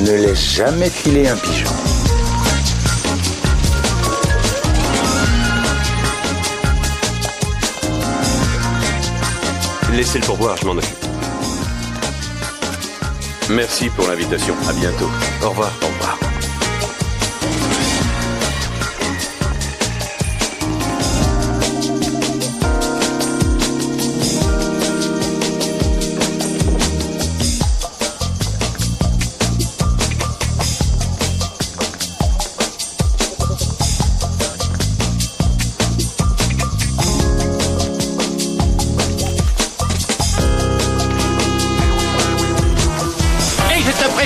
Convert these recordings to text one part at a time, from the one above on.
Ne laisse jamais filer un pigeon. Laissez le pourboire, je m'en occupe. Merci pour l'invitation. À bientôt. Au revoir. Au revoir.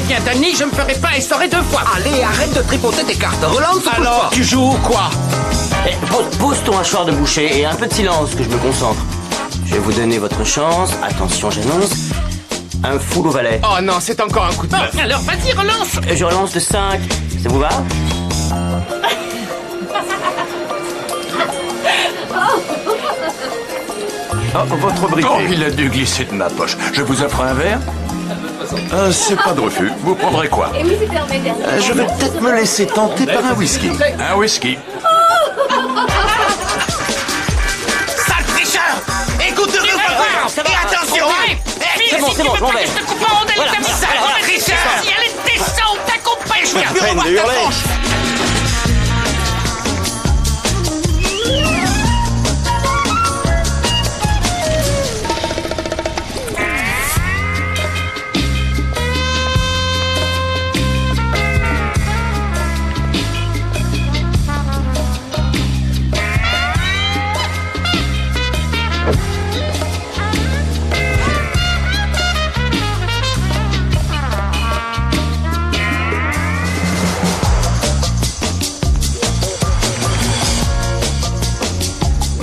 Viens, Danny, je me ferai pas essorer 2 fois. Allez, arrête de tripoter tes cartes. Relance. Alors, tu joues ou quoi? Pose ton hachoir de boucher et un peu de silence, que je me concentre. Je vais vous donner votre chance. Attention, j'annonce. Un full au valet. Oh non, c'est encore un coup de bœuf. Alors, vas-y, relance. Je relance de 5. Ça vous va? Oh, votre briquet. Oh, il a dû glisser de ma poche. Je vous offre un verre? C'est pas de refus. Vous prendrez quoi? Je vais peut-être me laisser tenter par un whisky. Un whisky. Sale tricheur! Écoute-le, et attention, hein! C'est bon, je m'en vais. Je te coupe en rondelles, Voilà. t'as mis ça. Sale tricheur! Si elle est décente, t'accompagne. Je veux plus revoir ta tronche!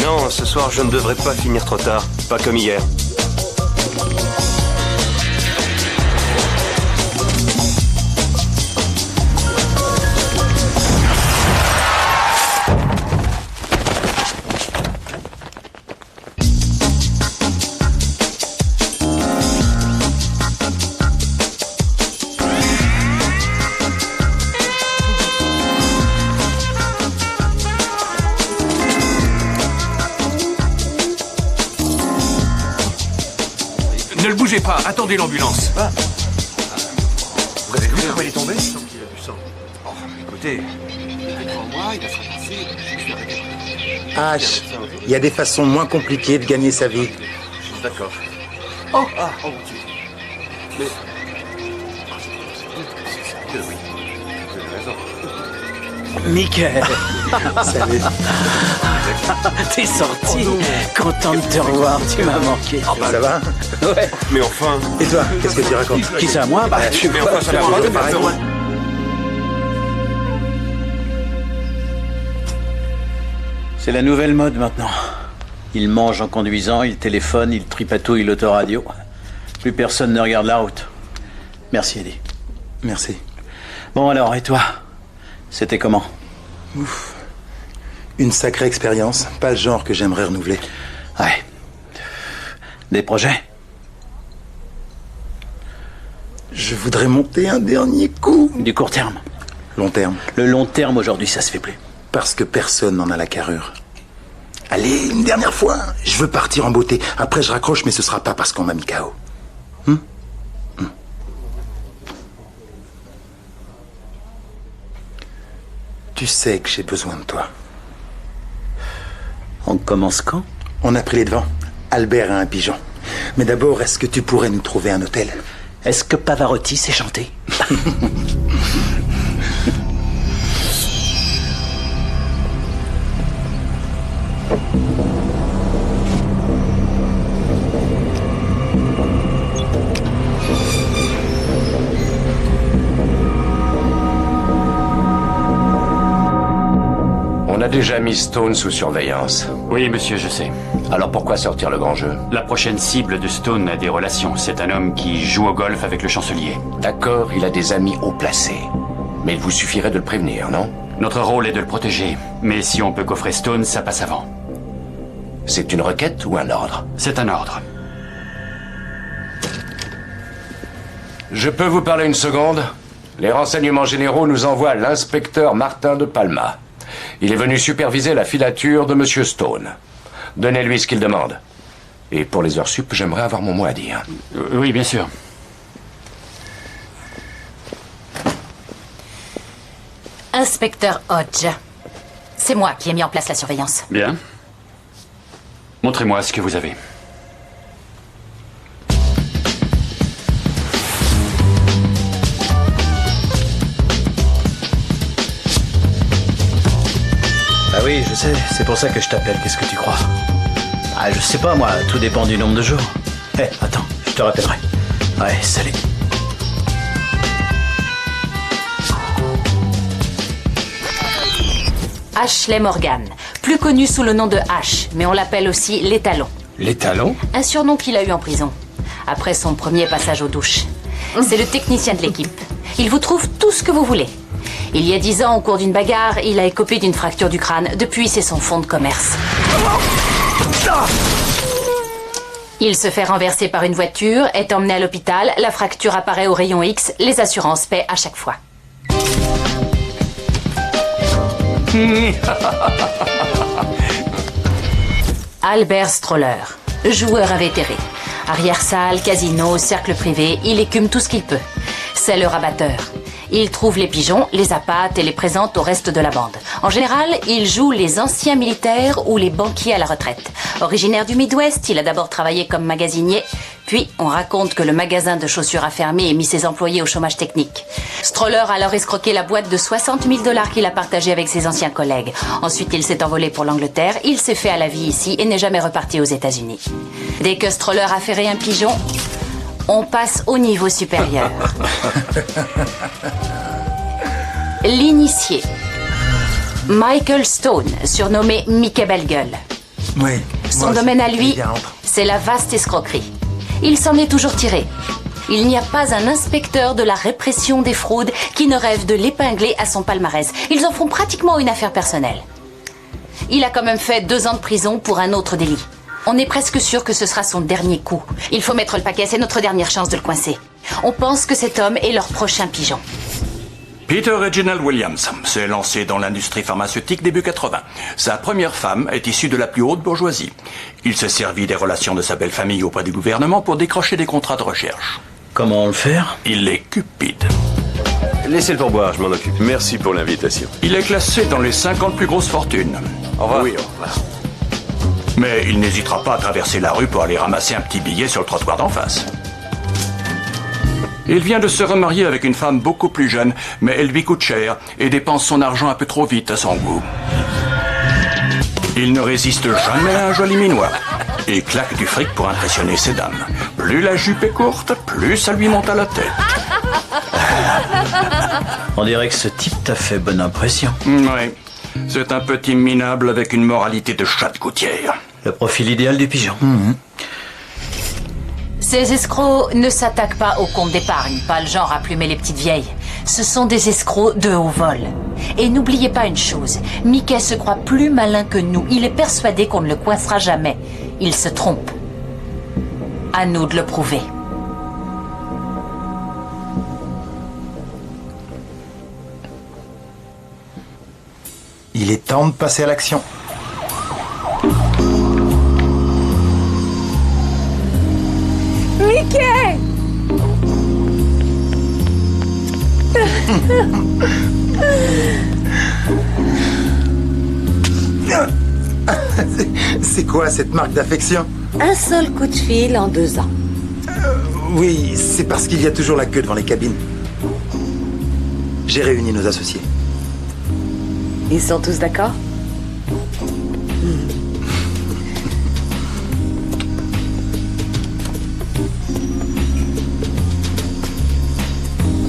Non, ce soir, je ne devrais pas finir trop tard. Pas comme hier. Ne le bougez pas. Attendez l'ambulance. Vous avez vu comment il est tombé? Écoutez, H, il y a des façons moins compliquées de gagner sa vie. d'accord. Mickaël, Salut. t'es sorti. Content de te revoir, tu m'as manqué. Ça va? Ouais. Mais enfin, Et toi, qu'est-ce que tu racontes? Qui c'est à moi? Bah, tu mais vois, enfin, ça va pas, pareil. c'est la nouvelle mode maintenant. Il mange en conduisant, il téléphone, il tripatouille l'autoradio. Plus personne ne regarde la route. Merci, Eddie. Merci. Bon alors, et toi? C'était comment? Une sacrée expérience, pas le genre que j'aimerais renouveler. Ouais. Des projets? Je voudrais monter un dernier coup. Du court terme. Long terme, Le long terme, aujourd'hui, ça se fait plus. parce que personne n'en a la carrure. Allez, une dernière fois, je veux partir en beauté. Après, je raccroche, mais ce sera pas parce qu'on m'a mis KO. Tu sais que j'ai besoin de toi. On commence quand? On a pris les devants. Albert a un pigeon. Mais d'abord, est-ce que tu pourrais nous trouver un hôtel? Est-ce que Pavarotti sait chanter? On a déjà mis Stone sous surveillance. Oui, monsieur, je sais. Alors pourquoi sortir le grand jeu? La prochaine cible de Stone a des relations. C'est un homme qui joue au golf avec le chancelier. D'accord, il a des amis haut placés. Mais il vous suffirait de le prévenir, non? Notre rôle est de le protéger. Mais si on peut coffrer Stone, ça passe avant. C'est une requête ou un ordre? C'est un ordre. Je peux vous parler une seconde? Les renseignements généraux nous envoient l'inspecteur Martin de Palma. Il est venu superviser la filature de Monsieur Stone. Donnez-lui ce qu'il demande. Et pour les heures sup, j'aimerais avoir mon mot à dire. Oui, bien sûr. Inspecteur Hodge. C'est moi qui ai mis en place la surveillance. Bien. Montrez-moi ce que vous avez. Ah oui, je sais, c'est pour ça que je t'appelle, qu'est-ce que tu crois? Ah, je sais pas moi, tout dépend du nombre de jours. Attends, je te rappellerai. Ouais, salut. Ashley Morgan, plus connu sous le nom de Ash, mais on l'appelle aussi l'étalon. L'étalon? Un surnom qu'il a eu en prison, après son premier passage aux douches. C'est le technicien de l'équipe. Il vous trouve tout ce que vous voulez. Il y a 10 ans, au cours d'une bagarre, il a écopé d'une fracture du crâne. Depuis, c'est son fonds de commerce. Il se fait renverser par une voiture, est emmené à l'hôpital, la fracture apparaît au rayon X, les assurances paient à chaque fois. Albert Stroller, joueur invétéré. Arrière-salle, casino, cercle privé, il écume tout ce qu'il peut. C'est le rabatteur. Il trouve les pigeons, les appâte et les présente au reste de la bande. En général, il joue les anciens militaires ou les banquiers à la retraite. Originaire du Midwest, il a d'abord travaillé comme magasinier, puis on raconte que le magasin de chaussures a fermé et mis ses employés au chômage technique. Stroller a alors escroqué la boîte de 60 000 $ qu'il a partagée avec ses anciens collègues. Ensuite, il s'est envolé pour l'Angleterre, il s'est fait à la vie ici et n'est jamais reparti aux États-Unis. Dès que Stroller a ferré un pigeon, on passe au niveau supérieur. L'initié. Michael Stone, surnommé Mickey Bellegueule. Oui. Son domaine à lui, c'est la vaste escroquerie. Il s'en est toujours tiré. Il n'y a pas un inspecteur de la répression des fraudes qui ne rêve de l'épingler à son palmarès. Ils en font pratiquement une affaire personnelle. Il a quand même fait 2 ans de prison pour un autre délit. On est presque sûr que ce sera son dernier coup. Il faut mettre le paquet, c'est notre dernière chance de le coincer. On pense que cet homme est leur prochain pigeon. Peter Reginald Williams s'est lancé dans l'industrie pharmaceutique début 80. Sa première femme est issue de la plus haute bourgeoisie. Il s'est servi des relations de sa belle famille auprès du gouvernement pour décrocher des contrats de recherche. Comment le faire? Il est cupide. Laissez le pourboire, je m'en occupe. Merci pour l'invitation. Il est classé dans les 50 plus grosses fortunes. Au revoir. Oui, au revoir. Mais il n'hésitera pas à traverser la rue pour aller ramasser un petit billet sur le trottoir d'en face. Il vient de se remarier avec une femme beaucoup plus jeune, mais elle lui coûte cher et dépense son argent un peu trop vite à son goût. Il ne résiste jamais à un joli minois et claque du fric pour impressionner ses dames. Plus la jupe est courte, plus ça lui monte à la tête. On dirait que ce type t'a fait bonne impression. Oui, c'est un petit minable avec une moralité de chat de gouttière. Le profil idéal du pigeon. Ces escrocs ne s'attaquent pas au compte d'épargne, pas le genre à plumer les petites vieilles. Ce sont des escrocs de haut vol. Et n'oubliez pas une chose, Mickey se croit plus malin que nous. Il est persuadé qu'on ne le coincera jamais. Il se trompe. À nous de le prouver. Il est temps de passer à l'action. Mickey! C'est quoi cette marque d'affection? Un seul coup de fil en 2 ans. Oui, c'est parce qu'il y a toujours la queue devant les cabines. J'ai réuni nos associés. Ils sont tous d'accord?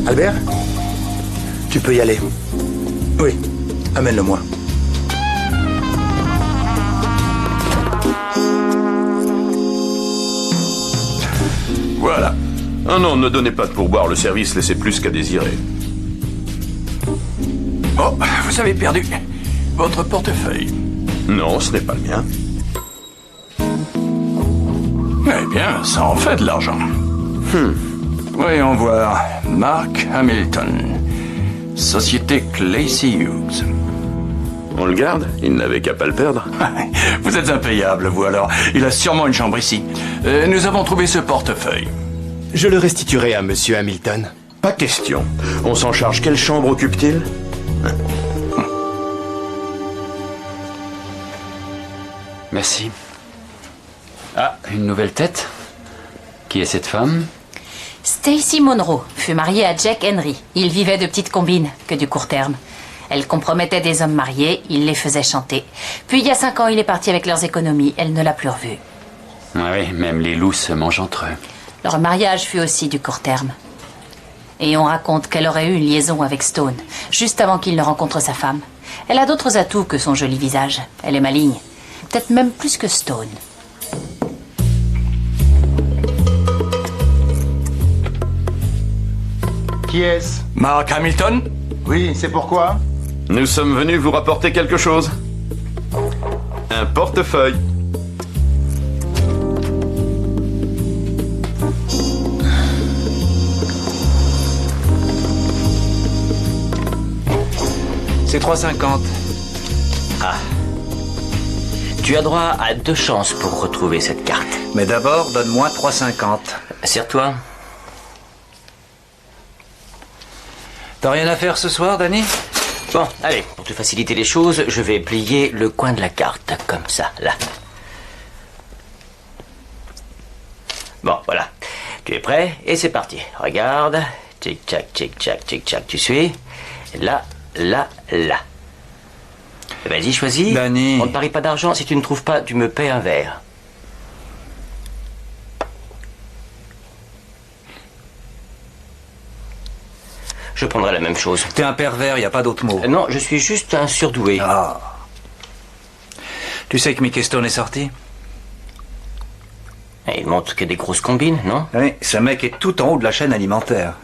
Albert, tu peux y aller. Oui, amène-le-moi. Voilà. Ah non, ne donnez pas de pourboire, le service laissait plus qu'à désirer. Oh, vous avez perdu votre portefeuille. Non, ce n'est pas le mien. Eh bien, ça en fait de l'argent. Voyons voir. Mark Hamilton. Société Claycy Hughes. On le garde? Il n'avait qu'à pas le perdre. Vous êtes impayable, vous alors. Il a sûrement une chambre ici. Nous avons trouvé ce portefeuille. Je le restituerai à Monsieur Hamilton. Pas question. On s'en charge. Quelle chambre occupe-t-il? Merci. Ah, une nouvelle tête. Qui est cette femme? Stacy Monroe fut mariée à Jack Henry. Ils vivaient de petites combines, que du court terme. Elle compromettait des hommes mariés, il les faisait chanter. Puis il y a 5 ans, il est parti avec leurs économies. Elle ne l'a plus revu. Ah oui, même les loups se mangent entre eux. Leur mariage fut aussi du court terme. Et on raconte qu'elle aurait eu une liaison avec Stone, juste avant qu'il ne rencontre sa femme. Elle a d'autres atouts que son joli visage. Elle est maligne. Peut-être même plus que Stone. Qui est-ce? Mark Hamilton? Oui, c'est pourquoi? Nous sommes venus vous rapporter quelque chose. Un portefeuille. C'est 3,50. Ah. Tu as droit à 2 chances pour retrouver cette carte. Mais d'abord, donne-moi 3,50. Serre-toi. T'as rien à faire ce soir, Danny? Bon, allez, pour te faciliter les choses, je vais plier le coin de la carte, comme ça, là. Bon, voilà. Tu es prêt? Et c'est parti. Regarde. Tic-tac, tic-tac, tic-tac, tu suis. Là, là, là. Vas-y, choisis. Danny. On ne parie pas d'argent. Si tu ne trouves pas, tu me paies un verre. Je prendrai la même chose. T'es un pervers, y a pas d'autre mot. Non, je suis juste un surdoué. Ah. Tu sais que Mickey Stone est sorti? Il montre qu'il y a des grosses combines, non? Oui, ce mec est tout en haut de la chaîne alimentaire.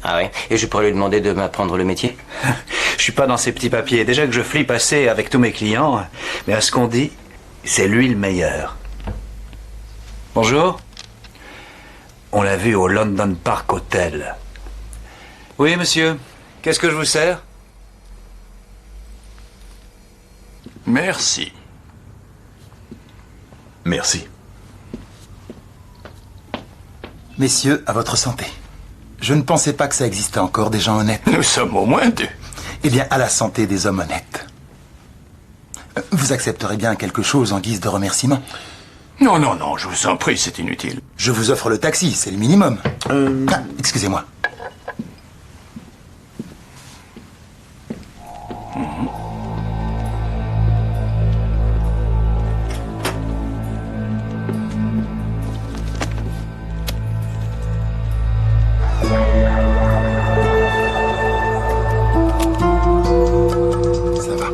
Ah ouais? Et je pourrais lui demander de m'apprendre le métier? Je suis pas dans ces petits papiers. Déjà que je flippe assez avec tous mes clients, mais à ce qu'on dit, c'est lui le meilleur. Bonjour. On l'a vu au London Park Hotel. Oui, monsieur. Qu'est-ce que je vous sers? Merci. Merci. Messieurs, à votre santé. Je ne pensais pas que ça existait encore des gens honnêtes. Nous sommes au moins 2. Eh bien, à la santé des hommes honnêtes. Vous accepterez bien quelque chose en guise de remerciement? Non, non, non, je vous en prie, c'est inutile. Je vous offre le taxi, c'est le minimum. Ah, excusez-moi. Ça va.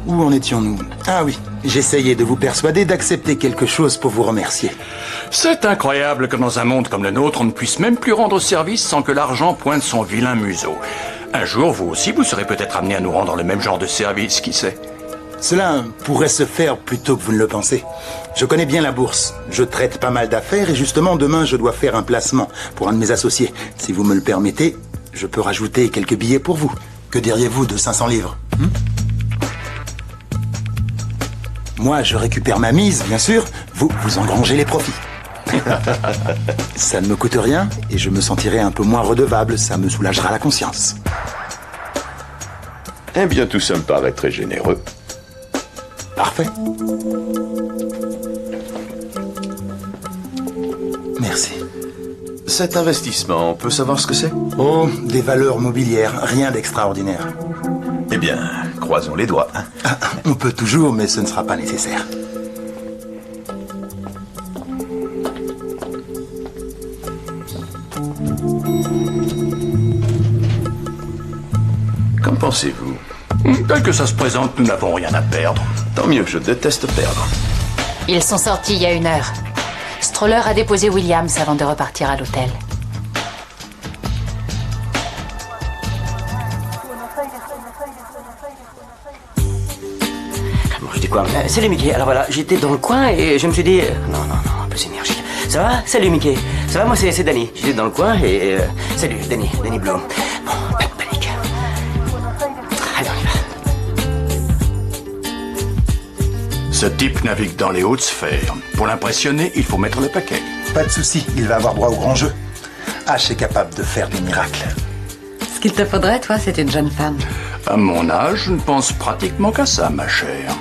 Où en étions-nous? Ah oui, j'essayais de vous persuader d'accepter quelque chose pour vous remercier. C'est incroyable que dans un monde comme le nôtre, on ne puisse même plus rendre service sans que l'argent pointe son vilain museau. Un jour, vous aussi, vous serez peut-être amené à nous rendre le même genre de service, qui sait? Cela pourrait se faire plus tôt que vous ne le pensez. Je connais bien la bourse. Je traite pas mal d'affaires et justement, demain, je dois faire un placement pour un de mes associés. Si vous me le permettez, je peux rajouter quelques billets pour vous. Que diriez-vous de 500 livres? Moi, je récupère ma mise, bien sûr. Vous engrangez les profits. Ça ne me coûte rien et je me sentirai un peu moins redevable. Ça me soulagera la conscience. Eh bien, tout ça me paraît très généreux. Parfait. Merci. Cet investissement, on peut savoir ce que c'est? Oh, des valeurs mobilières, rien d'extraordinaire. Eh bien, croisons les doigts. Hein. Ah, on peut toujours, mais ce ne sera pas nécessaire. Qu'en pensez-vous? Tel que ça se présente, nous n'avons rien à perdre. Tant mieux, je déteste perdre. Ils sont sortis il y a 1 heure. Stroller a déposé Williams avant de repartir à l'hôtel. je dis quoi? Salut Mickey. Alors voilà, j'étais dans le coin et je me suis dit... Non, plus énergique. Ça va? Salut Mickey. Ça va? Moi c'est Danny. J'étais dans le coin et... salut, Danny Bloom. Bon, pas de panique. Allez, on y va. Ce type navigue dans les hautes sphères. Pour l'impressionner, il faut mettre le paquet. Pas de souci, il va avoir droit au grand jeu. H est capable de faire des miracles. Ce qu'il te faudrait, toi, c'est une jeune femme. À mon âge, je ne pense pratiquement qu'à ça, ma chère.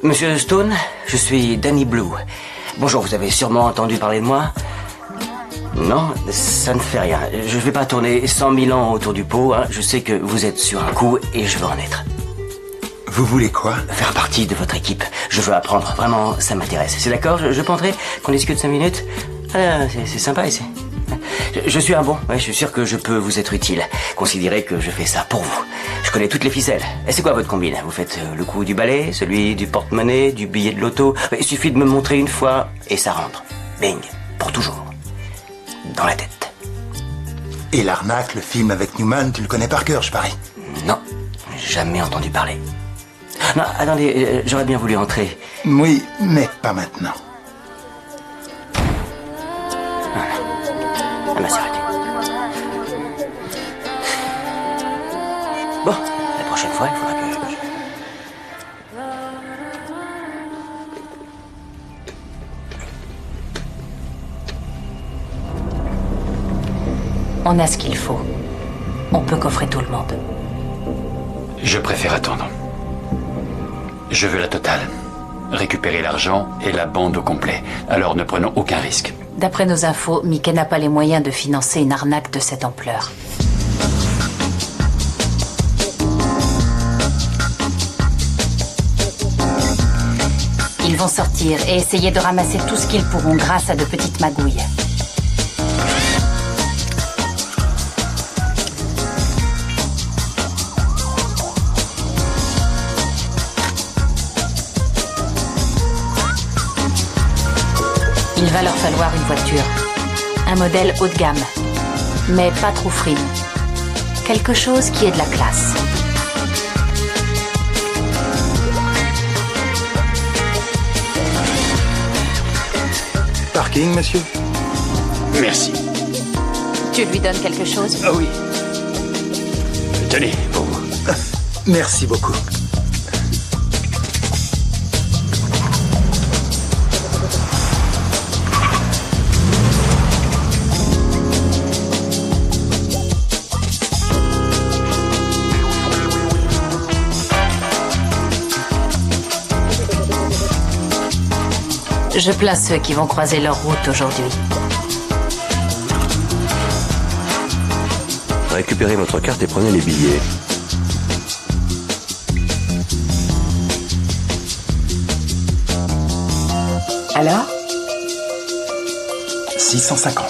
Monsieur Stone, je suis Danny Blue. Bonjour, vous avez sûrement entendu parler de moi? Non, ça ne fait rien. Je ne vais pas tourner 100 000 ans autour du pot. Hein. Je sais que vous êtes sur un coup et je veux en être. Vous voulez quoi? Faire partie de votre équipe. Je veux apprendre. Vraiment, ça m'intéresse. C'est d'accord? Je peux entrer? Qu'on discute 5 minutes? Ah, c'est sympa ici. Je suis un bon. Ouais, je suis sûr que je peux vous être utile. Considérez que je fais ça pour vous. Je connais toutes les ficelles. Et c'est quoi votre combine? Vous faites le coup du balai, celui du porte-monnaie, du billet de loto. Il suffit de me montrer une fois et ça rentre. Bing. Pour toujours. Dans la tête. Et l'arnaque, le film avec Newman, tu le connais par cœur, je parie? Non. Jamais entendu parler. Non, attendez, j'aurais bien voulu entrer. Oui, mais pas maintenant. Elle m'a arrêté. Bon, la prochaine fois, il faudra que... On a ce qu'il faut. On peut coffrer tout le monde. Je préfère attendre. Je veux la totale. Récupérer l'argent et la bande au complet. Alors ne prenons aucun risque. D'après nos infos, Mickey n'a pas les moyens de financer une arnaque de cette ampleur. Ils vont sortir et essayer de ramasser tout ce qu'ils pourront grâce à de petites magouilles. Il va leur falloir une voiture. Un modèle haut de gamme. Mais pas trop frime. Quelque chose qui ait de la classe. Parking, monsieur? Merci. Tu lui donnes quelque chose? Ah oui. Tenez, pour vous. Merci beaucoup. Je place ceux qui vont croiser leur route aujourd'hui. Récupérez votre carte et prenez les billets. Alors? 650.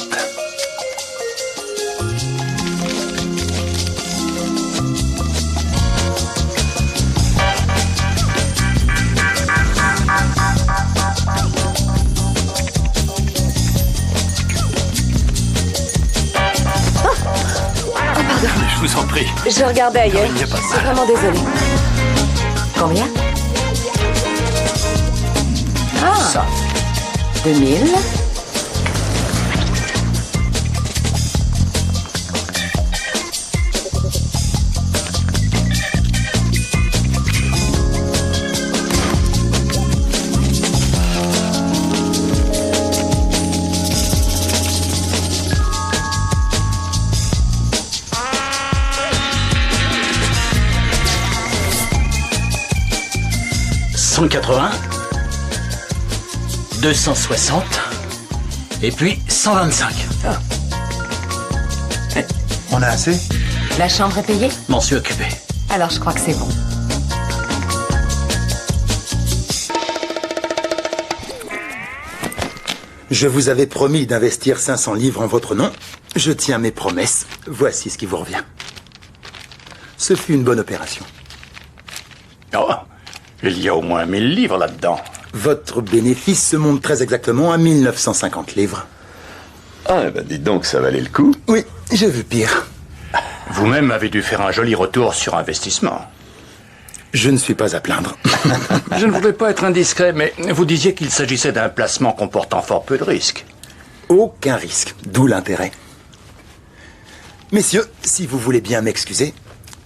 Je vous en prie. Je regardais ailleurs. Il n'y a pas de Je suis mal. vraiment désolée. Combien? Ah! Ça. 2000. $180, 260, et puis 125. Ah. On a assez? La chambre est payée? M'en suis occupé. Alors je crois que c'est bon. Je vous avais promis d'investir 500 livres en votre nom. Je tiens mes promesses. Voici ce qui vous revient. Ce fut une bonne opération. Oh, Il y a au moins 1000 livres là-dedans. Votre bénéfice se monte très exactement à 1950 livres. Ah, ben dites donc, ça valait le coup. Oui, j'ai vu pire. Vous-même avez dû faire un joli retour sur investissement. Je ne suis pas à plaindre. Je ne voulais pas être indiscret, mais vous disiez qu'il s'agissait d'un placement comportant fort peu de risques. Aucun risque, d'où l'intérêt. Messieurs, si vous voulez bien m'excuser,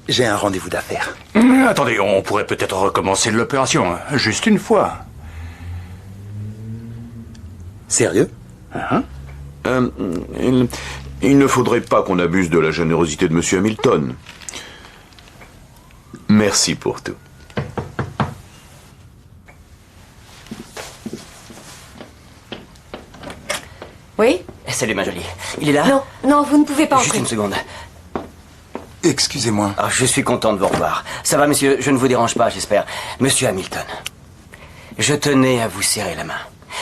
j'ai un rendez-vous d'affaires. Attendez, on pourrait peut-être recommencer l'opération, hein, juste une fois. Sérieux? Il ne faudrait pas qu'on abuse de la générosité de Monsieur Hamilton. Merci pour tout. Oui? Salut, ma jolie. Il est là? Non, non, vous ne pouvez pas Juste entrer. une seconde. Excusez-moi. Ah, je suis content de vous revoir. Ça va, monsieur? Je ne vous dérange pas, j'espère. Monsieur Hamilton, je tenais à vous serrer la main.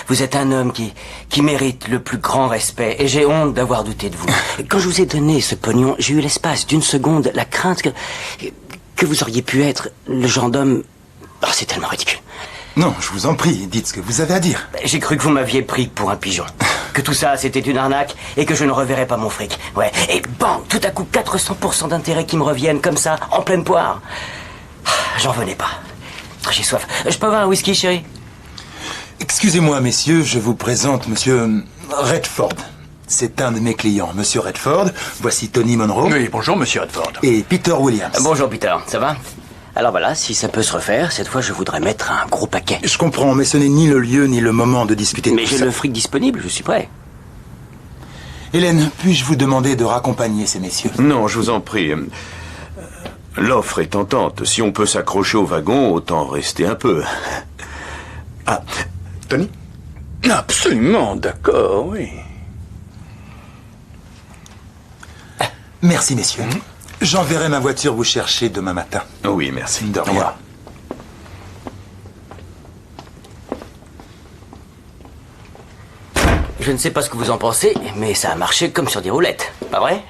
Vous êtes un homme qui mérite le plus grand respect et j'ai honte d'avoir douté de vous. Quand je vous ai donné ce pognon, j'ai eu l'espace d'une seconde la crainte que vous auriez pu être le genre d'homme... Oh, c'est tellement ridicule. Non, je vous en prie, dites ce que vous avez à dire. J'ai cru que vous m'aviez pris pour un pigeon. Que tout ça, c'était une arnaque et que je ne reverrais pas mon fric. Ouais. Et bam, tout à coup, 400% d'intérêt qui me reviennent comme ça, en pleine poire. J'en venais pas. J'ai soif. Je peux avoir un whisky, chérie? Excusez-moi, messieurs, je vous présente Monsieur Redford. C'est un de mes clients, Monsieur Redford. Voici Tony Monroe. Oui, bonjour, Monsieur Redford. Et Peter Williams. Bonjour, Peter. Ça va? Alors voilà, si ça peut se refaire, cette fois, je voudrais mettre un gros paquet. Je comprends, mais ce n'est ni le lieu ni le moment de discuter. Mais j'ai le fric disponible, je suis prêt. Hélène, puis-je vous demander de raccompagner ces messieurs? Non, je vous en prie. L'offre est tentante. Si on peut s'accrocher au wagon, autant rester un peu. Ah, Tony? Absolument, d'accord, oui. Merci, messieurs. J'enverrai ma voiture vous chercher demain matin. Oui, merci. De rien. Au revoir. Je ne sais pas ce que vous en pensez, mais ça a marché comme sur des roulettes. Pas vrai?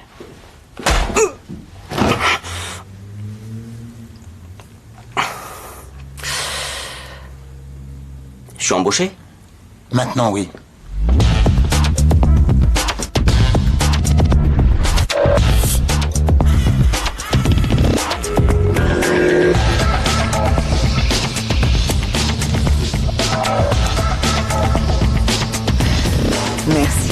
Je suis embauché? Maintenant, oui. Merci.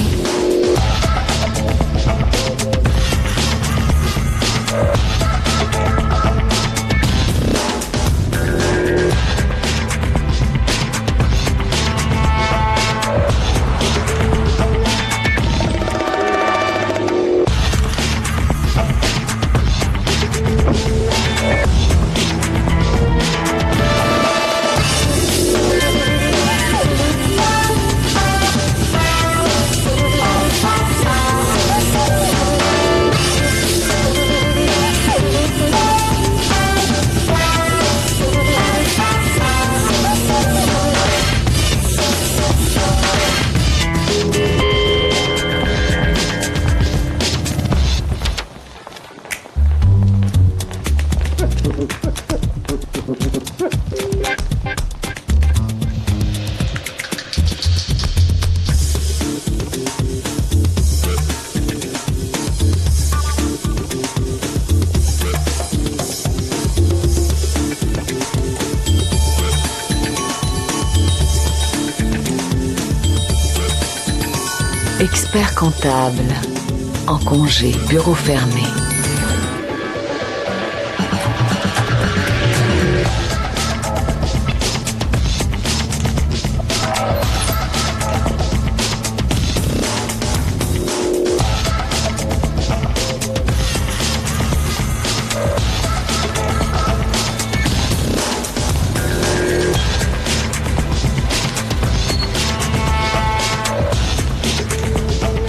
Expert comptable, en congé, bureau fermé.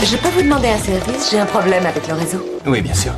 Je peux vous demander un service? J'ai un problème avec le réseau. Oui, bien sûr.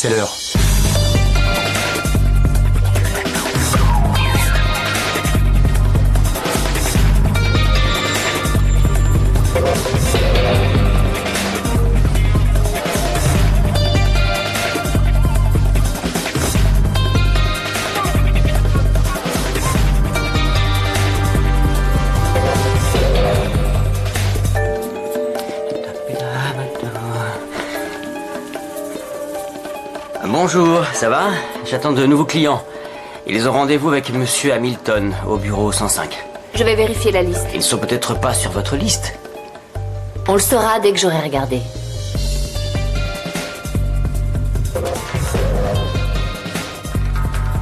c'est l'heure. Bonjour, ça va? J'attends de nouveaux clients. Ils ont rendez-vous avec monsieur Hamilton au bureau 105. Je vais vérifier la liste. Ils ne sont peut-être pas sur votre liste. On le saura dès que j'aurai regardé.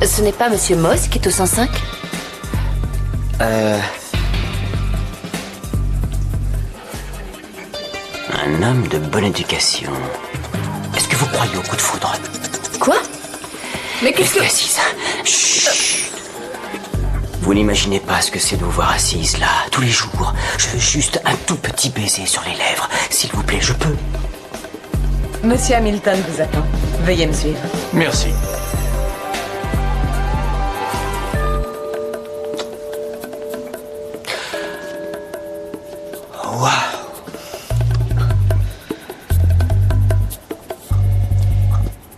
Ce n'est pas monsieur Moss qui est au 105? Un homme de bonne éducation. Est-ce que vous croyez au coup de foudre? Quoi? Mais qu'est-ce que... Assise. Chut. Vous n'imaginez pas ce que c'est de vous voir assise là, tous les jours. Je veux juste un tout petit baiser sur les lèvres. S'il vous plaît, je peux. Monsieur Hamilton vous attend. Veuillez me suivre. Merci. Waouh.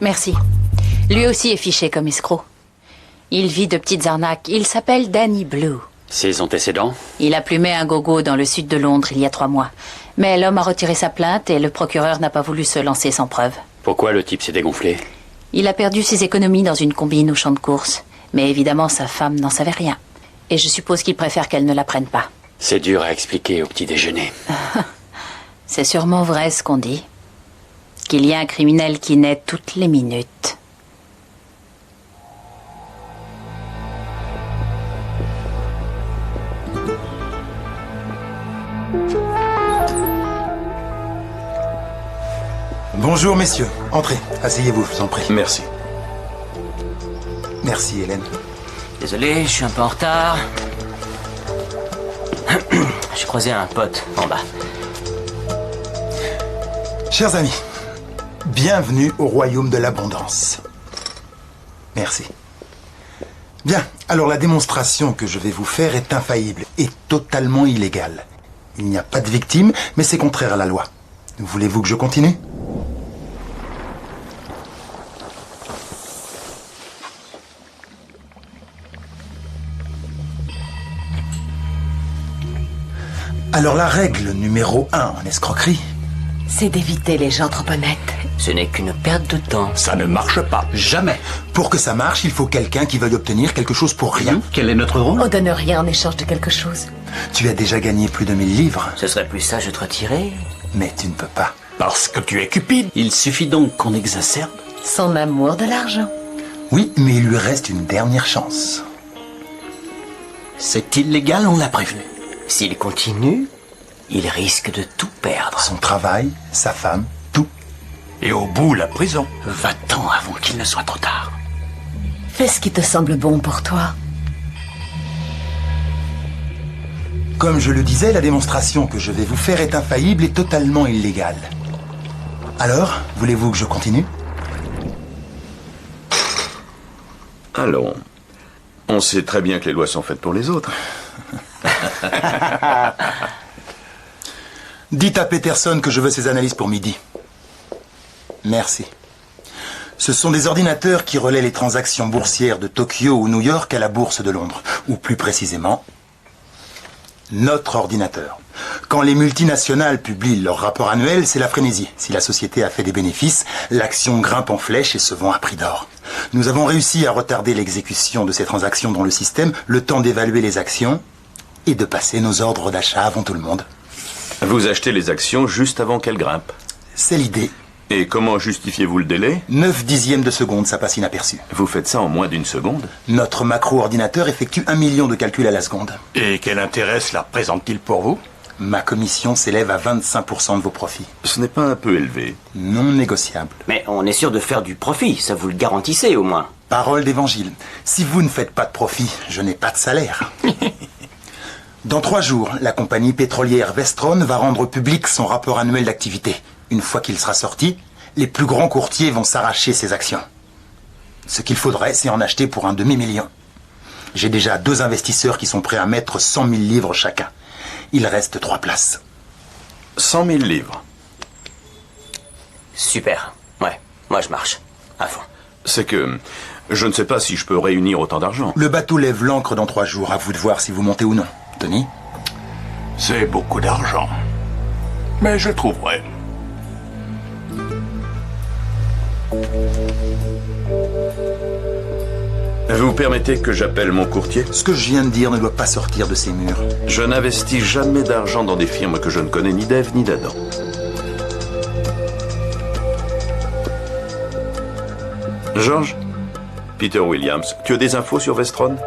Merci. Lui aussi est fiché comme escroc. Il vit de petites arnaques. Il s'appelle Danny Blue. Ses antécédents? Il a plumé un gogo dans le sud de Londres il y a 3 mois. Mais l'homme a retiré sa plainte et le procureur n'a pas voulu se lancer sans preuve. Pourquoi le type s'est dégonflé? Il a perdu ses économies dans une combine au champ de course. Mais évidemment, sa femme n'en savait rien. Et je suppose qu'il préfère qu'elle ne l'apprenne pas. C'est dur à expliquer au petit déjeuner. C'est sûrement vrai ce qu'on dit. Qu'il y a un criminel qui naît toutes les minutes. Bonjour, messieurs. Entrez. Asseyez-vous, je vous en prie. Merci. Merci, Hélène. Désolé, je suis un peu en retard. J'ai croisé un pote en bas. Chers amis, bienvenue au royaume de l'abondance. Merci. Bien, alors la démonstration que je vais vous faire est infaillible et totalement illégale. Il n'y a pas de victime, mais c'est contraire à la loi. Voulez-vous que je continue ? Alors la règle numéro 1 en escroquerie, c'est d'éviter les gens trop honnêtes. Ce n'est qu'une perte de temps. Ça ne marche pas. Jamais. Pour que ça marche, il faut quelqu'un qui veuille obtenir quelque chose pour rien. Quel est notre rôle? On donne rien en échange de quelque chose. Tu as déjà gagné plus de 1000 livres. Ce serait plus sage de te retirer. Mais tu ne peux pas. Parce que tu es cupide. Il suffit donc qu'on exacerbe. Son amour de l'argent. Oui, mais il lui reste une dernière chance. C'est illégal, on l'a prévenu. S'il continue, il risque de tout perdre. Son travail, sa femme, tout. Et au bout, la prison. Va-t'en avant qu'il ne soit trop tard. Fais ce qui te semble bon pour toi. Comme je le disais, la démonstration que je vais vous faire est infaillible et totalement illégale. Alors, voulez-vous que je continue ? Allons. On sait très bien que les lois sont faites pour les autres. Dites à Peterson que je veux ses analyses pour midi. Merci. Ce sont des ordinateurs qui relaient les transactions boursières de Tokyo ou New York à la bourse de Londres. Ou plus précisément, notre ordinateur. Quand les multinationales publient leur rapport annuel, c'est la frénésie. Si la société a fait des bénéfices, l'action grimpe en flèche et se vend à prix d'or. Nous avons réussi à retarder l'exécution de ces transactions dans le système, le temps d'évaluer les actions et de passer nos ordres d'achat avant tout le monde. Vous achetez les actions juste avant qu'elles grimpent. C'est l'idée. Et comment justifiez-vous le délai ? 9/10 de seconde, ça passe inaperçu. Vous faites ça en moins d'une seconde ? Notre macro-ordinateur effectue 1 million de calculs à la seconde. Et quel intérêt cela représente-t-il pour vous ? Ma commission s'élève à 25% de vos profits. Ce n'est pas un peu élevé ? Non négociable. Mais on est sûr de faire du profit, ça vous le garantissez au moins. Parole d'évangile. Si vous ne faites pas de profit, je n'ai pas de salaire. Dans 3 jours, la compagnie pétrolière Vestron va rendre public son rapport annuel d'activité. Une fois qu'il sera sorti, Les plus grands courtiers vont s'arracher ces actions. Ce qu'il faudrait, c'est en acheter pour un demi-million. J'ai déjà 2 investisseurs qui sont prêts à mettre 100 000 livres chacun. Il reste 3 places. 100 000 livres. Super. Ouais, moi je marche. À fond. C'est que je ne sais pas si je peux réunir autant d'argent. Le bateau lève l'ancre dans 3 jours. À vous de voir si vous montez ou non. Tony? C'est beaucoup d'argent. Mais je trouverai. Vous permettez que j'appelle mon courtier? Ce que je viens de dire ne doit pas sortir de ces murs. Je n'investis jamais d'argent dans des firmes que je ne connais ni d'Ève ni d'Adam. George? Peter Williams, tu as des infos sur Vestron?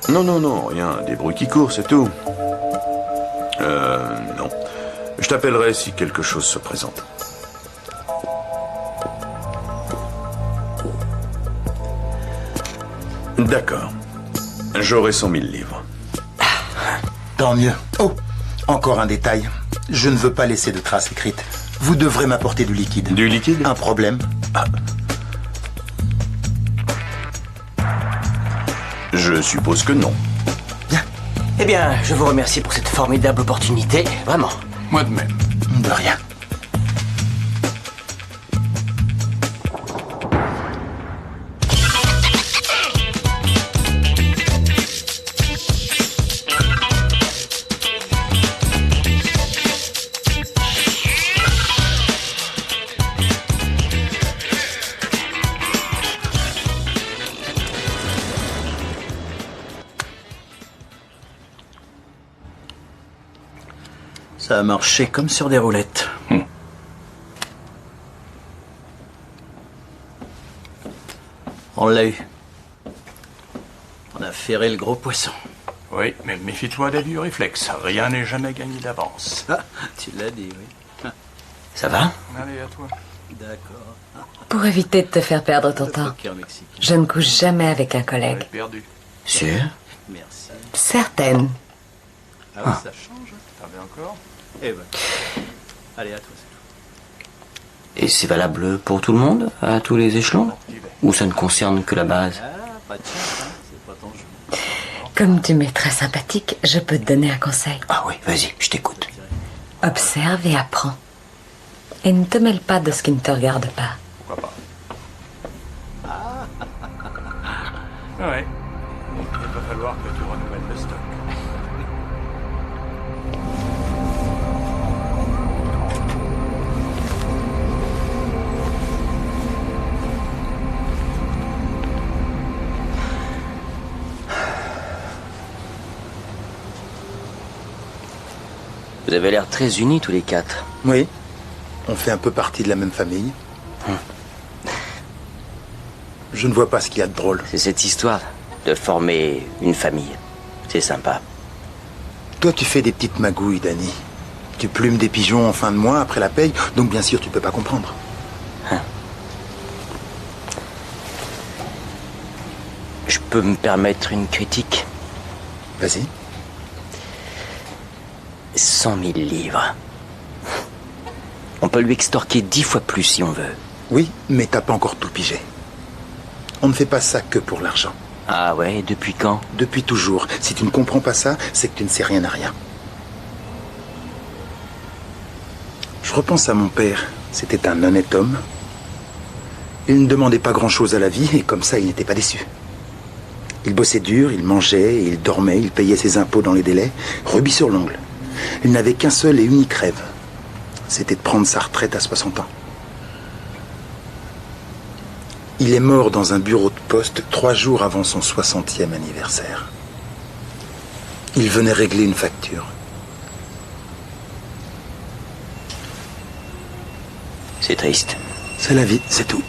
Non, rien. Des bruits qui courent, c'est tout. Non. Je t'appellerai si quelque chose se présente. D'accord. J'aurai 100 000 livres. Tant mieux. Oh, encore un détail. Je ne veux pas laisser de traces écrites. Vous devrez m'apporter du liquide. Du liquide? Un problème? Je suppose que non. Bien. Eh bien, je vous remercie pour cette formidable opportunité. Vraiment. Moi de même. De rien. Ça a marché comme sur des roulettes. On l'a eu. On a ferré le gros poisson. Oui, mais méfie-toi des vieux réflexes. Rien n'est jamais gagné d'avance. Ah, tu l'as dit, oui. Ça va? Allez, à toi. D'accord. Pour éviter de te faire perdre ton temps, je ne couche jamais avec un collègue. Perdu. Sûr? Merci. Certaine. Ah oui, ça change. T'en veux encore? Eh ben. Allez, à toi. Et c'est valable pour tout le monde, à tous les échelons? Ou ça ne concerne que la base? Ah, pas de chance, hein. C'est pas ton jeu. Comme tu m'es très sympathique, je peux te donner un conseil. Ah oui, vas-y, je t'écoute. Observe et apprends. Et ne te mêle pas de ce qui ne te regarde pas. Pourquoi pas? Ouais. Il va falloir que tu renouvelles le stock. Vous avez l'air très unis tous les 4. Oui. On fait un peu partie de la même famille. Je ne vois pas ce qu'il y a de drôle. C'est cette histoire de former une famille. C'est sympa. Toi, tu fais des petites magouilles, Danny. Tu plumes des pigeons en fin de mois après la paye, donc bien sûr, tu peux pas comprendre. Je peux me permettre une critique? Vas-y. 100 000 livres. On peut lui extorquer 10 fois plus si on veut. Oui, mais t'as pas encore tout pigé. On ne fait pas ça que pour l'argent. Ah ouais, depuis quand? Depuis toujours. Si tu ne comprends pas ça, c'est que tu ne sais rien à rien. Je repense à mon père. C'était un honnête homme. Il ne demandait pas grand-chose à la vie et comme ça, il n'était pas déçu. Il bossait dur, il mangeait, il dormait, il payait ses impôts dans les délais, rubis sur l'ongle. Il n'avait qu'un seul et unique rêve. C'était de prendre sa retraite à 60 ans. Il est mort dans un bureau de poste 3 jours avant son 60e anniversaire. Il venait régler une facture. C'est triste. C'est la vie, c'est tout.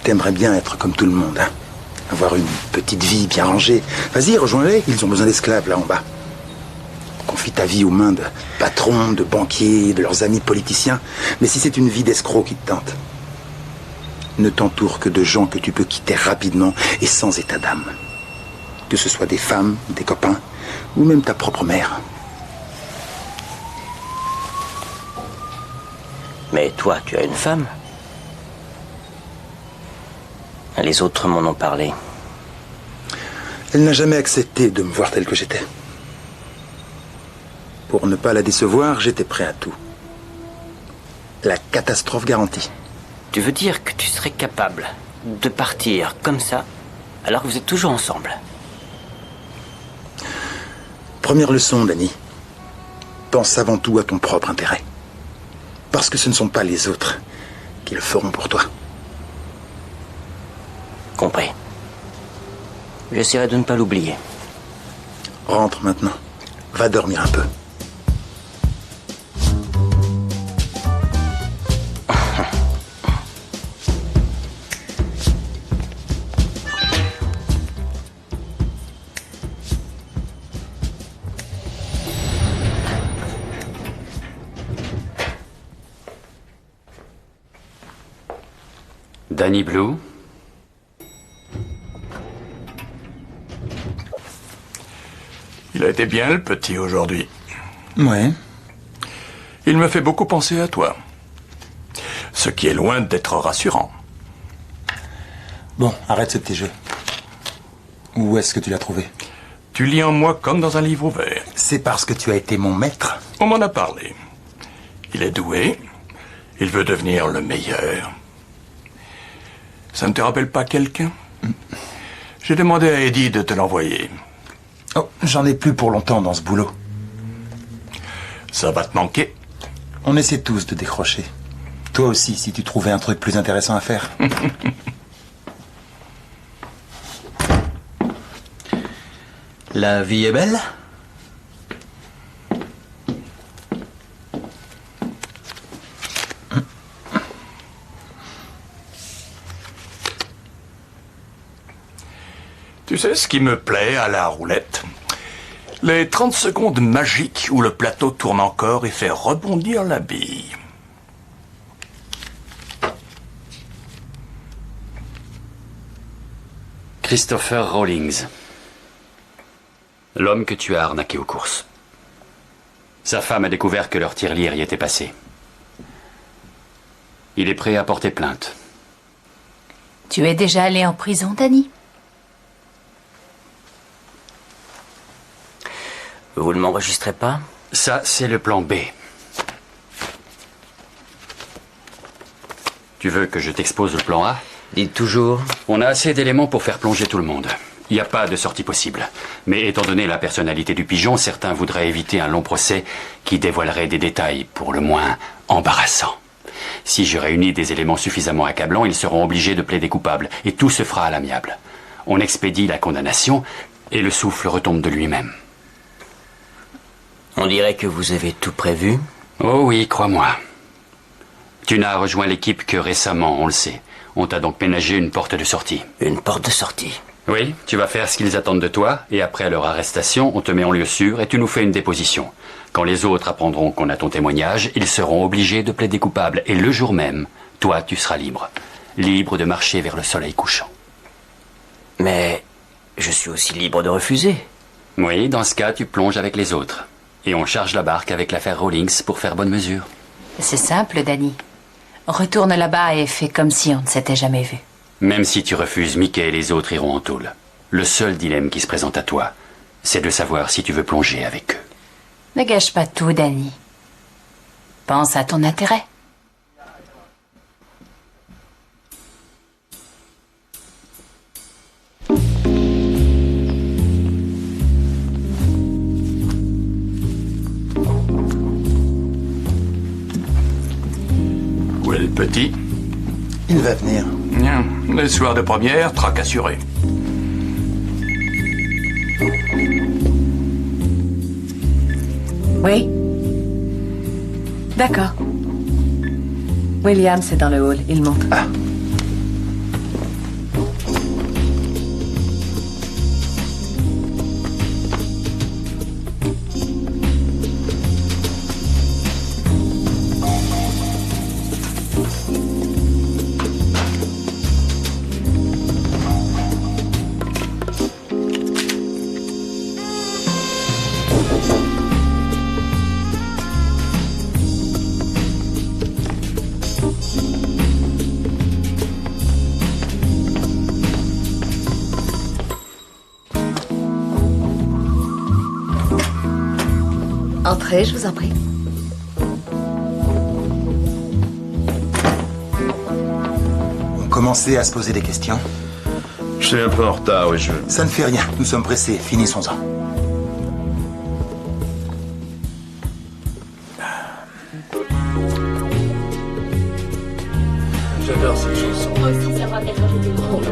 T'aimerais bien être comme tout le monde, hein? Avoir une petite vie bien rangée. Vas-y, rejoins-les, ils ont besoin d'esclaves là en bas. Confie ta vie aux mains de patrons, de banquiers, de leurs amis politiciens. Mais si c'est une vie d'escroc qui te tente, ne t'entoure que de gens que tu peux quitter rapidement et sans état d'âme. Que ce soit des femmes, des copains ou même ta propre mère. Mais toi, tu as une femme. Les autres m'en ont parlé. Elle n'a jamais accepté de me voir tel que j'étais. Pour ne pas la décevoir, j'étais prêt à tout. La catastrophe garantie. Tu veux dire que tu serais capable de partir comme ça, alors que vous êtes toujours ensemble? Première leçon, Danny. Pense avant tout à ton propre intérêt. Parce que ce ne sont pas les autres qui le feront pour toi. Compris. J'essaierai de ne pas l'oublier. Rentre maintenant. Va dormir un peu. Danny Blue. Il a été bien le petit aujourd'hui. Ouais. Il me fait beaucoup penser à toi. Ce qui est loin d'être rassurant. Bon, arrête ce petit jeu. Où est-ce que tu l'as trouvé? Tu lis en moi comme dans un livre ouvert. C'est parce que tu as été mon maître. On m'en a parlé. Il est doué. Il veut devenir le meilleur. Ça ne te rappelle pas quelqu'un? J'ai demandé à Eddie de te l'envoyer. Oh, j'en ai plus pour longtemps dans ce boulot. Ça va te manquer. On essaie tous de décrocher. Toi aussi, si tu trouvais un truc plus intéressant à faire. La vie est belle? Tu sais ce qui me plaît à la roulette? Les 30 secondes magiques où le plateau tourne encore et fait rebondir la bille. Christopher Rawlings. L'homme que tu as arnaqué aux courses. Sa femme a découvert que leur tirelire y était passé. Il est prêt à porter plainte. Tu es déjà allé en prison, Danny? Vous ne m'enregistrez pas? Ça, c'est le plan B. Tu veux que je t'expose le plan A? Dites toujours. On a assez d'éléments pour faire plonger tout le monde. Il n'y a pas de sortie possible. Mais étant donné la personnalité du pigeon, certains voudraient éviter un long procès qui dévoilerait des détails pour le moins embarrassants. Si je réunis des éléments suffisamment accablants, ils seront obligés de plaider coupable, et tout se fera à l'amiable. On expédie la condamnation, et le souffle retombe de lui-même. On dirait que vous avez tout prévu. Oh oui, crois-moi. Tu n'as rejoint l'équipe que récemment, on le sait. On t'a donc ménagé une porte de sortie. Une porte de sortie? Oui, tu vas faire ce qu'ils attendent de toi, et après leur arrestation, on te met en lieu sûr et tu nous fais une déposition. Quand les autres apprendront qu'on a ton témoignage, ils seront obligés de plaider coupable. Et le jour même, toi, tu seras libre. Libre de marcher vers le soleil couchant. Mais je suis aussi libre de refuser. Oui, dans ce cas, tu plonges avec les autres. Et on charge la barque avec l'affaire Rawlings pour faire bonne mesure. C'est simple, Danny. Retourne là-bas et fais comme si on ne s'était jamais vu. Même si tu refuses, Mickey et les autres iront en tôle. Le seul dilemme qui se présente à toi, c'est de savoir si tu veux plonger avec eux. Ne gâche pas tout, Danny. Pense à ton intérêt. Où est le petit? Il va venir. Bien. Les soirs de première, traque assuré. Oui. D'accord. William, c'est dans le hall. Il monte. Ah. Entrez, je vous en prie. On commençait à se poser des questions. Je suis un peu en retard, oui, Ça ne fait rien, nous sommes pressés, finissons-en. J'adore cette chanson. Moi aussi, ça va être drôle.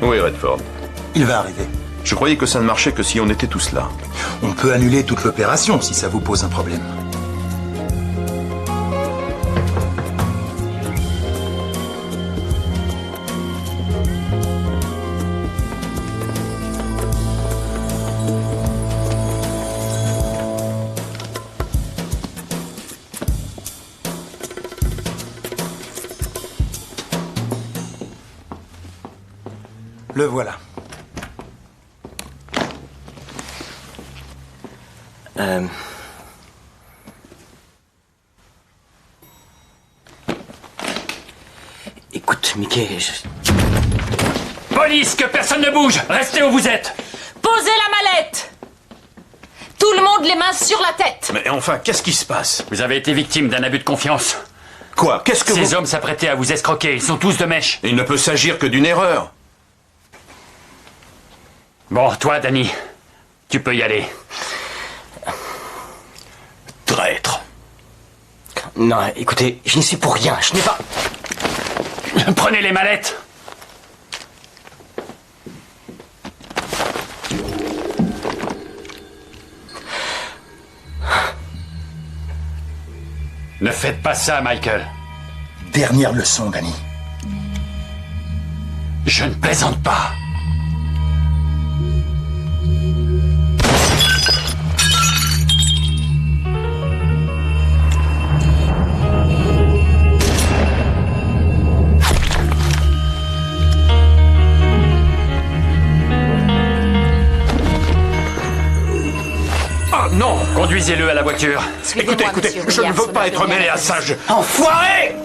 Oui, Redford. Il va arriver. Je croyais que ça ne marchait que si on était tous là. On peut annuler toute l'opération si ça vous pose un problème. Le voilà. Écoute, Mickey, Police, que personne ne bouge! Restez où vous êtes! Posez la mallette! Tout le monde les mains sur la tête! Mais enfin, qu'est-ce qui se passe? Vous avez été victime d'un abus de confiance. Quoi? Qu'est-ce que Ces hommes s'apprêtaient à vous escroquer. Ils sont tous de mèche. Il ne peut s'agir que d'une erreur. Bon, toi, Danny, tu peux y aller. Traître. Non, écoutez, je n'y suis pour rien. Je n'ai pas... Prenez les mallettes. Ne faites pas ça, Michael. Dernière leçon, Danny. Je ne plaisante pas. Non! Conduisez-le à la voiture. Écoutez, je ne veux pas être mêlé à ça, Enfoiré!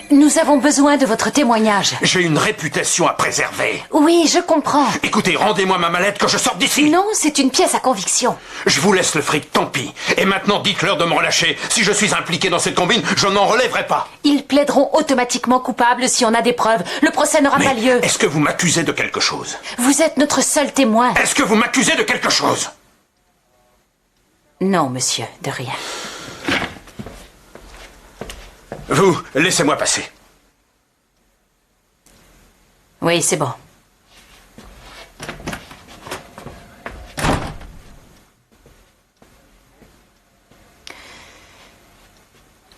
Nous avons besoin de votre témoignage. J'ai une réputation à préserver. Oui, je comprends. Écoutez, rendez-moi ma mallette que je sorte d'ici. Non, c'est une pièce à conviction. Je vous laisse le fric, tant pis. Et maintenant, dites-leur de me relâcher. Si je suis impliqué dans cette combine, je n'en relèverai pas. Ils plaideront automatiquement coupables si on a des preuves. Le procès n'aura pas lieu. Est-ce que vous m'accusez de quelque chose? Vous êtes notre seul témoin. Est-ce que vous m'accusez de quelque chose? Non, monsieur, de rien. Vous, laissez-moi passer. Oui, c'est bon.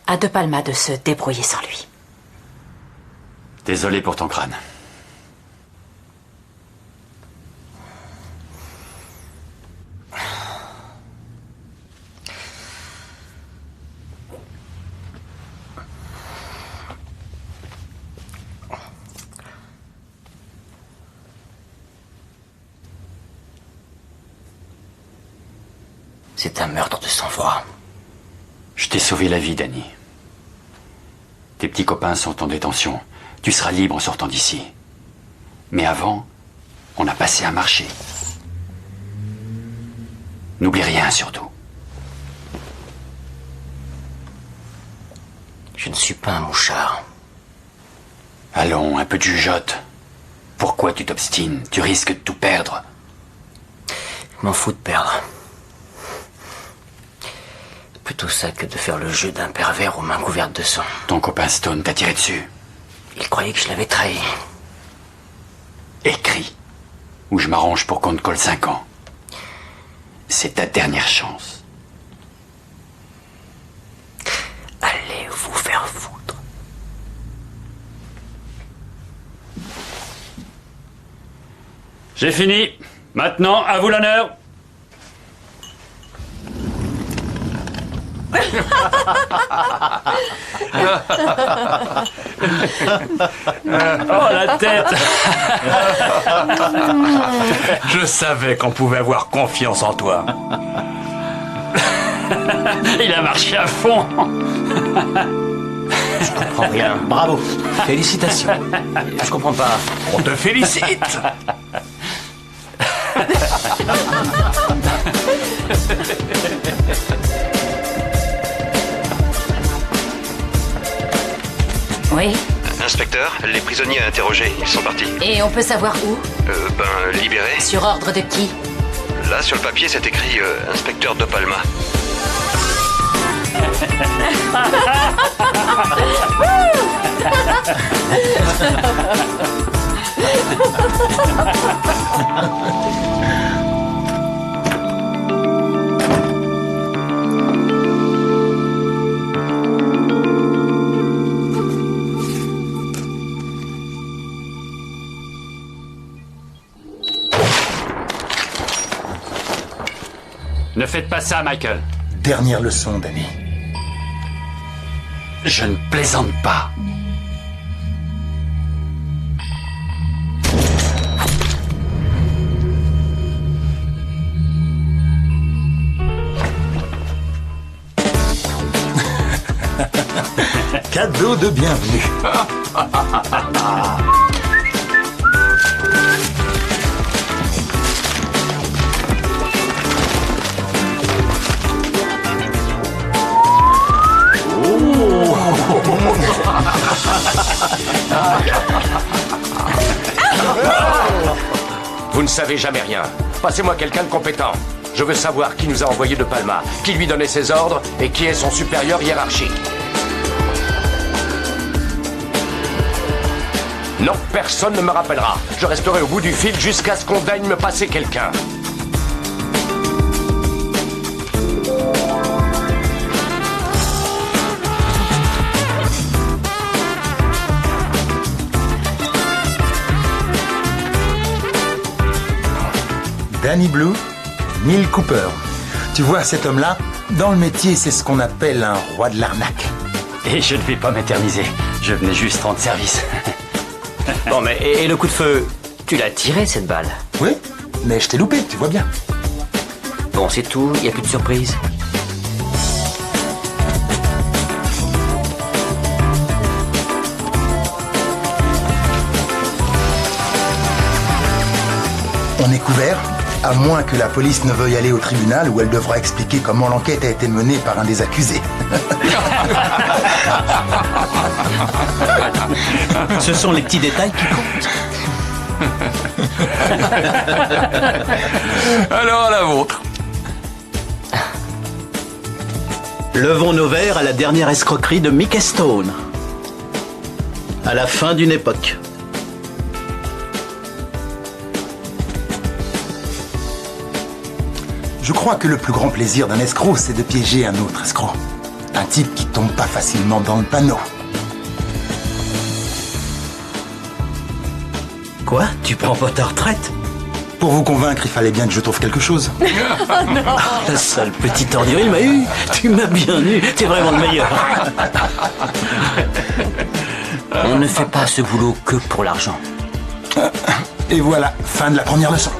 À De Palma de se débrouiller sans lui. Désolé pour ton crâne. C'est un meurtre de sang-froid. Je t'ai sauvé la vie, Danny. Tes petits copains sont en détention. Tu seras libre en sortant d'ici. Mais avant, on a passé un marché. N'oublie rien, surtout. Je ne suis pas un mouchard. Allons, un peu de jugeote. Pourquoi tu t'obstines? Tu risques de tout perdre. Je m'en fous de perdre. Plutôt ça que de faire le jeu d'un pervers aux mains couvertes de sang. Ton copain Stone t'a tiré dessus. Il croyait que je l'avais trahi. Écris, ou je m'arrange pour qu'on te colle 5 ans. C'est ta dernière chance. Allez vous faire foutre. J'ai fini. Maintenant, à vous l'honneur. Oh, la tête. Je savais qu'on pouvait avoir confiance en toi. Il a marché à fond. Je comprends rien. Bravo. Félicitations. Je comprends pas. On te félicite. Oui. Inspecteur, les prisonniers interrogés, ils sont partis. Et on peut savoir où? Libérés. Sur ordre de qui? Là, sur le papier, c'est écrit Inspecteur de Palma. Ne faites pas ça, Michael. Dernière leçon, Danny. Je ne plaisante pas. Cadeau de bienvenue. Vous ne savez jamais rien. Passez-moi quelqu'un de compétent. Je veux savoir qui nous a envoyé de Palma, qui lui donnait ses ordres et qui est son supérieur hiérarchique. Non, personne ne me rappellera. Je resterai au bout du fil jusqu'à ce qu'on daigne me passer quelqu'un. Danny Blue, Neil Cooper. Tu vois, cet homme-là, dans le métier, c'est ce qu'on appelle un roi de l'arnaque. Et je ne vais pas m'éterniser. Je venais juste rendre service. Bon, mais et le coup de feu, tu l'as tiré, cette balle? Oui, mais je t'ai loupé, tu vois bien. Bon, c'est tout, il n'y a plus de surprise. On est couvert, à moins que la police ne veuille aller au tribunal où elle devra expliquer comment l'enquête a été menée par un des accusés. Ce sont les petits détails qui comptent. Alors, la vôtre. Levons nos verres à la dernière escroquerie de Mickey Stone. À la fin d'une époque. Je crois que le plus grand plaisir d'un escroc, c'est de piéger un autre escroc. Un type qui tombe pas facilement dans le panneau. Quoi? Tu prends pas ta retraite? Pour vous convaincre, il fallait bien que je trouve quelque chose. Oh non. La sale petite ordure, il m'a eu. Tu m'as bien eu. T'es vraiment le meilleur. On ne fait pas ce boulot que pour l'argent. Et voilà, fin de la première leçon.